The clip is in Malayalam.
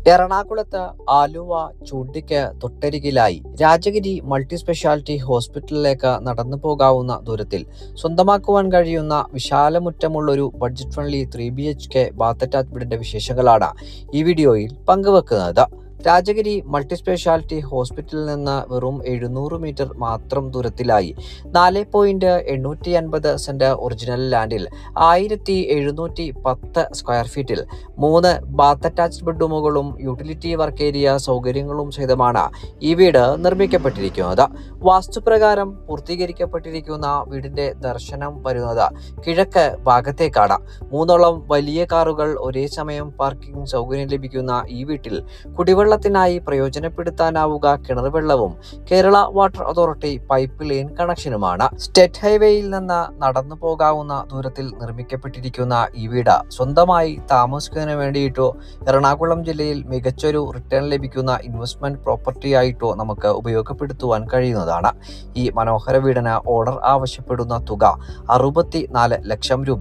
എറണാകുളത്ത് ആലുവ ചൂണ്ടിക്ക് തൊട്ടരികിലായി രാജഗിരി മൾട്ടി സ്പെഷ്യാലിറ്റി ഹോസ്പിറ്റലിലേക്ക് നടന്നു പോകാവുന്ന ദൂരത്തിൽ സ്വന്തമാക്കുവാൻ കഴിയുന്ന വിശാലമുറ്റമുള്ളൊരു budget friendly 3 BHK bath attached വീടിന്റെ വിശേഷങ്ങളാണ് ഈ വീഡിയോയിൽ പങ്കുവെക്കുന്നത്. രാജഗിരി മൾട്ടി സ്പെഷ്യാലിറ്റി ഹോസ്പിറ്റലിൽ നിന്ന് വെറും 700 മീറ്റർ മാത്രം ദൂരത്തിലായി 4.850 സെന്റ് ഒറിജിനൽ ലാൻഡിൽ 1710 സ്ക്വയർ ഫീറ്റിൽ 3 ബാത്ത് അറ്റാച്ച്ഡ് ബെഡ്റൂമുകളും യൂട്ടിലിറ്റി വർക്ക് ഏരിയ സൗകര്യങ്ങളും സഹിതമാണ് ഈ വീട് നിർമ്മിക്കപ്പെട്ടിരിക്കുന്നത്. വാസ്തുപ്രകാരം പൂർത്തീകരിക്കപ്പെട്ടിരിക്കുന്ന വീടിന്റെ ദർശനം വരുന്നത് കിഴക്ക് ഭാഗത്തേക്കാണ്. 3 വലിയ കാറുകൾ ഒരേ സമയം പാർക്കിംഗ് സൗകര്യം ലഭിക്കുന്ന ഈ വീട്ടിൽ കുടിവെള്ളത്തിനായി പ്രയോജനപ്പെടുത്താനാവുക കിണർ വെള്ളവും Kerala water authority pipe line കണക്ഷനുമാണ്. സ്റ്റേറ്റ് ഹൈവേയിൽ നിന്ന് നടന്നു പോകാവുന്ന ദൂരത്തിൽ നിർമ്മിക്കപ്പെട്ടിരിക്കുന്ന ഈ വീട് സ്വന്തമായി താമസിക്കുന്നതിന് വേണ്ടിയിട്ടോ എറണാകുളം ജില്ലയിൽ മികച്ചൊരു റിട്ടേൺ ലഭിക്കുന്ന ഇൻവെസ്റ്റ്മെന്റ് പ്രോപ്പർട്ടി ആയിട്ടോ നമുക്ക് ഉപയോഗപ്പെടുത്തുവാൻ കഴിയുന്നതാണ്. ഈ മനോഹര വീടിന് ഓണർ ആവശ്യപ്പെടുന്ന തുക 64 ലക്ഷം രൂപ.